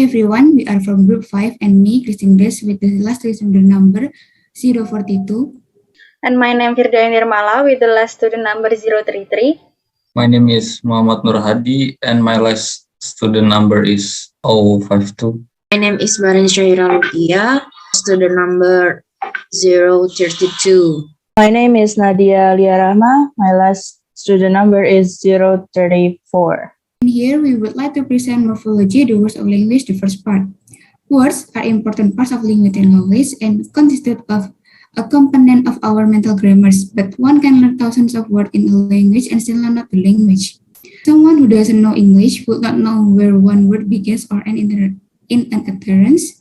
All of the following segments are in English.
everyone, we are from Group 5 and me, Christine Grace, with the last student number 042. And my name is Firda with the last student number 033. My name is Muhammad Nur Hadi and my last student number is 052. My name is Baren Syahirah, student number 032. My name is Nadia Aliya. My last student number is 034. And here we would like to present morphology, the words of language, the first part. Words are important parts of language and knowledge and consisted of a component of our mental grammars, but one can learn thousands of words in a language and still learn not the language. Someone who doesn't know English would not know where one word begins or ends in an utterance,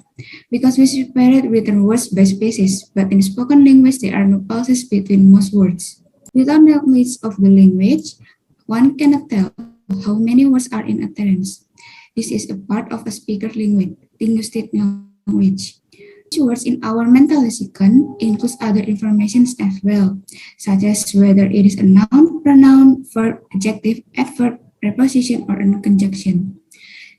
because we separate written words by spaces, but in spoken language there are no pauses between most words. Without knowledge of the language, one cannot tell how many words are in utterance. This is a part of a speaker's linguistic knowledge. Words in our mental lexicon includes other information as well, such as whether it is a noun, pronoun, verb, adjective, adverb, preposition, or a conjunction.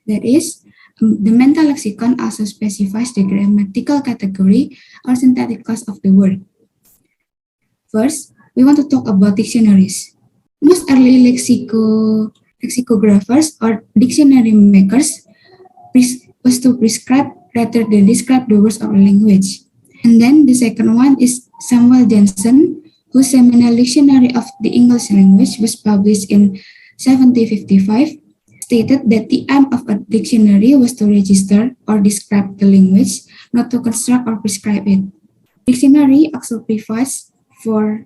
That is, the mental lexicon also specifies the grammatical category or syntactic class of the word. First, we want to talk about dictionaries. Most early lexicographers or dictionary makers was to prescribe rather than describe the words of a language. And then the second one is Samuel Johnson, whose seminal dictionary of the English language was published in 1755, stated that the aim of a dictionary was to register or describe the language, not to construct or prescribe it. Dictionary also provides for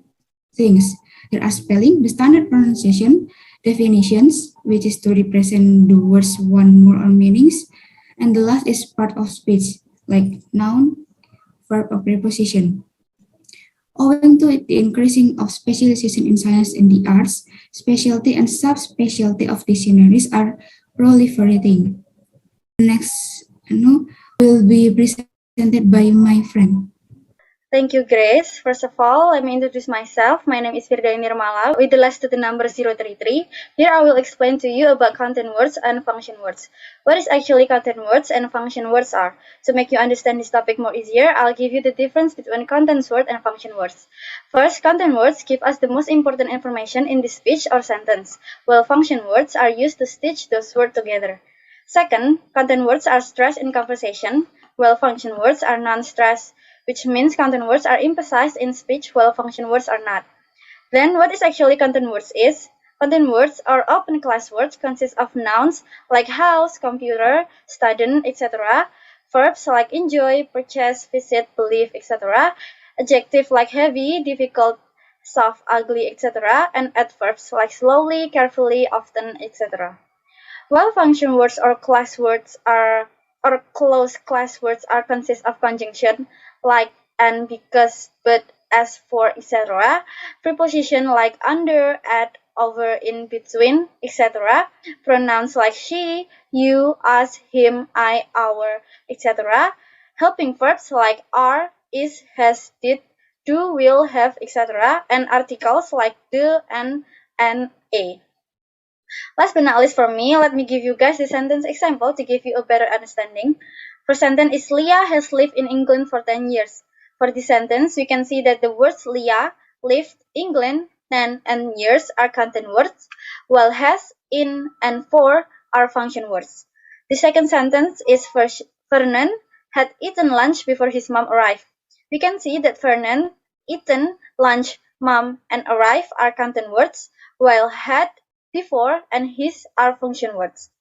things. There are spelling, the standard pronunciation, definitions, which is to represent the words one more or meanings, and the last is part of speech, like noun, verb, or preposition. Owing to the increasing of specialization in science and the arts, specialty and subspecialty of dictionaries are proliferating. Next will be presented by my friend. Thank you, Grace. First of all, let me introduce myself. My name is Firda with the last student number 033. Here I will explain to you about content words and function words. What is actually content words and function words are? To make you understand this topic more easier, I'll give you the difference between content words and function words. First, content words give us the most important information in the speech or sentence, while function words are used to stitch those words together. Second, content words are stressed in conversation, while function words are non-stressed, which means content words are emphasized in speech while function words are not. Then, what is actually content words is? Content words or open class words consist of nouns like house, computer, student, etc., verbs like enjoy, purchase, visit, believe, etc., adjective like heavy, difficult, soft, ugly, etc., and adverbs like slowly, carefully, often, etc. While function words or class words are close class words are consist of conjunction like and, because, but, as, for, etc. Preposition like under, at, over, in, between, etc. Pronouns like she, you, us, him, I, our, etc. Helping verbs like are, is, has, did, do, will, have, etc. And articles like the, and a. Last but not least for me, let me give you guys the sentence example to give you a better understanding. First sentence is Leah has lived in England for 10 years. For this sentence, we can see that the words Leah, lived, England, 10, and years are content words, while has, in, and for are function words. The second sentence is Vernon had eaten lunch before his mom arrived. We can see that Vernon, eaten, lunch, mom, and arrive are content words, while had, before, and his are function words.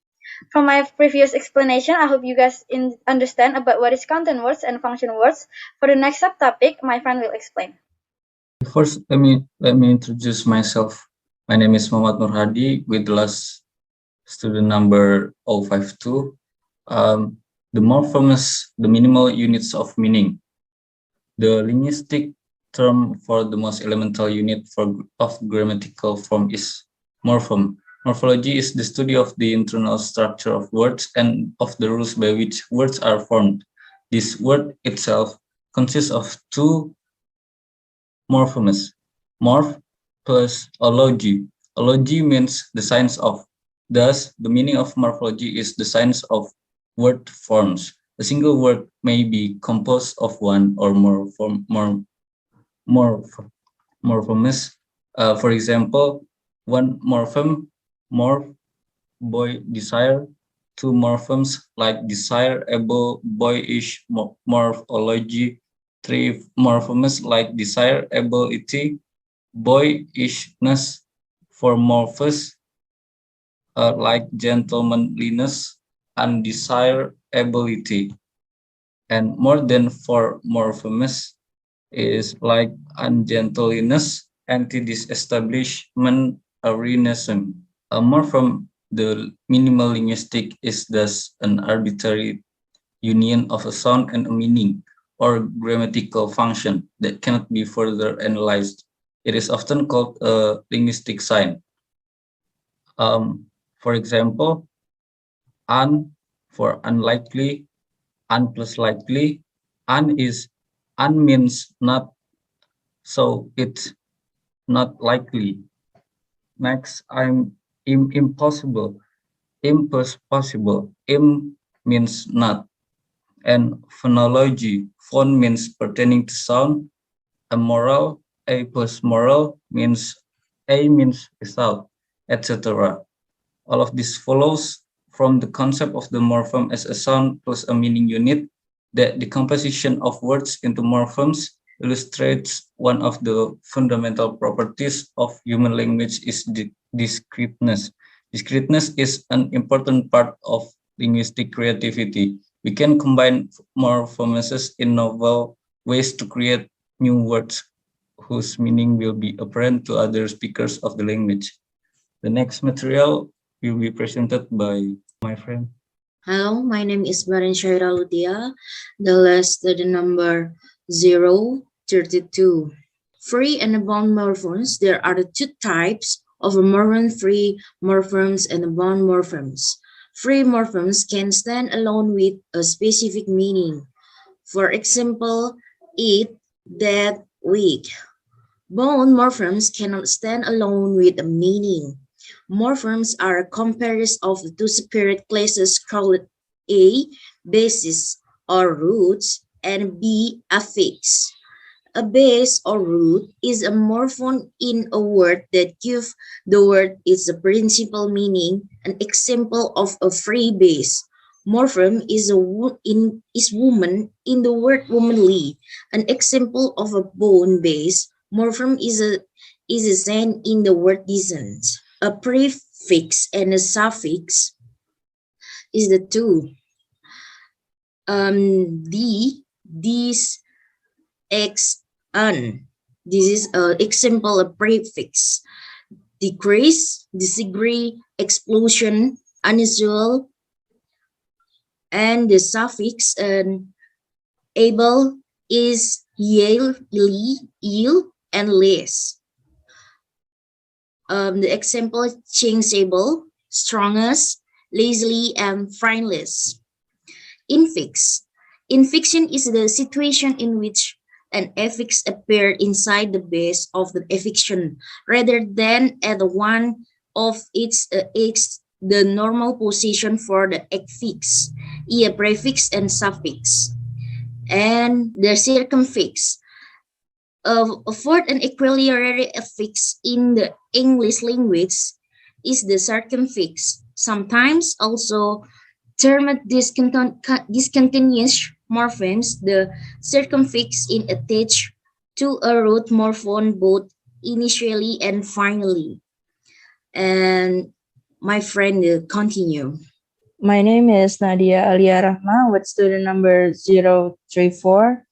From my previous explanation, I hope you guys understand about what is content words and function words. For the next subtopic, my friend will explain. First, let me introduce myself. My name is Muhammad Nur Hadi with the last student number 052. The morphemes, the minimal units of meaning. The linguistic term for the most elemental unit of grammatical form is morpheme. Morphology is the study of the internal structure of words and of the rules by which words are formed. This word itself consists of two morphemes, morph plus ology. Ology means the science of. Thus, the meaning of morphology is the science of word forms. A single word may be composed of one or more morphemes. For example, one morpheme, morph, boy, desire. Two morphemes like desire, able, boyish, morphology. Three morphemes like desire, ability, boyishness. Four morphemes like gentlemanliness and desirability. And more than four morphemes is like ungentleness, anti-disestablishment, arenism. More from the minimal linguistic is thus an arbitrary union of a sound and a meaning, or grammatical function that cannot be further analyzed. It is often called a linguistic sign. For example, un for unlikely, un plus likely, un means not, so it's not likely. Next, impossible, impossible, means not. And phonology, phone means pertaining to sound. Amoral, a plus moral means result, etc. All of this follows from the concept of the morpheme as a sound plus a meaning unit, that the composition of words into morphemes illustrates one of the fundamental properties of human language is discreteness. Discreteness is an important part of linguistic creativity. We can combine morphemes in novel ways to create new words whose meaning will be apparent to other speakers of the language. The next material will be presented by my friend. Hello, my name is Baren the last student number 032. Free and bound morphemes. There are two types of morpheme-free morphemes and bound morphemes. Free morphemes can stand alone with a specific meaning. For example, eat, that, week. Bound morphemes cannot stand alone with a meaning. Morphemes are composed of two separate classes called A, bases or roots, and B, affix. A base or root is a morpheme in a word that gives the word its principal meaning. An example of a free base morpheme is woman in the word womanly. An example of a bone base morpheme is a sign in the word decent. A prefix and a suffix is the two. This, x, un. This is an example of prefix. Decrease, disagree, explosion, unusual, and the suffix able is yale, ill, and less. The example is changeable, strongest, lazily, and friendless. Infix. Infixion is the situation in which an affix appears inside the base of the affixation rather than at one of its the normal position for the affix, a prefix and suffix. And the circumfix. A fourth and equally rare affix in the English language is the circumfix, sometimes also termed discontinuous morphemes. The circumfix is attached to a root morpheme both initially and finally. And my friend will continue. My name is Nadia Aliya with student number 034.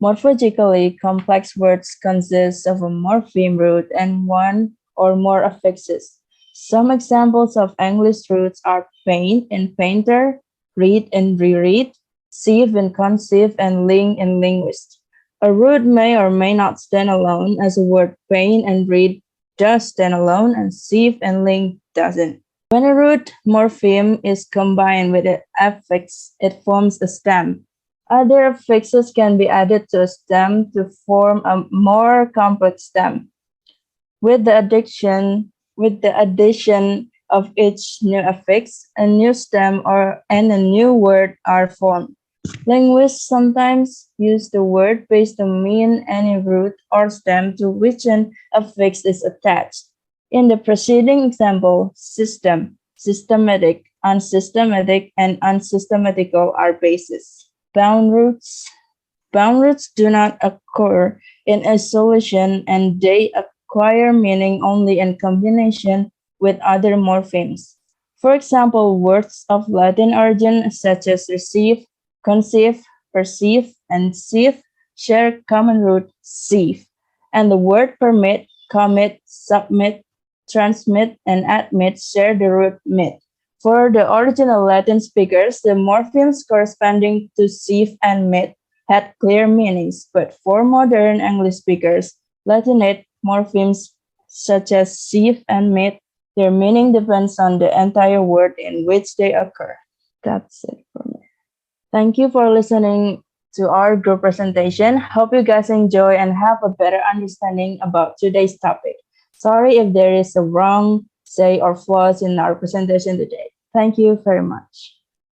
Morphologically complex words consist of a morpheme root and one or more affixes. Some examples of English roots are paint and painter, read and reread, sieve and conceive, and ling and linguist. A root may or may not stand alone, as the word paint and read does stand alone, and sieve and ling doesn't. When a root morpheme is combined with an affix, it forms a stem. Other affixes can be added to a stem to form a more complex stem. With the addition of each new affix, a new stem and a new word are formed. Linguists sometimes use the word base to mean any root or stem to which an affix is attached. In the preceding example, system, systematic, unsystematic, and unsystematical are bases. Bound roots do not occur in isolation and they acquire meaning only in combination with other morphemes. For example, words of Latin origin such as receive, conceive, perceive, and sieve share common root sieve, and the word permit, commit, submit, transmit, and admit share the root mit. For the original Latin speakers, the morphemes corresponding to sieve and mit had clear meanings, but for modern English speakers, Latinate morphemes such as sieve and mit, their meaning depends on the entire word in which they occur. That's it for me. Thank you for listening to our group presentation. Hope you guys enjoy and have a better understanding about today's topic. Sorry if there is a wrong, say, or flaws in our presentation today. Thank you very much.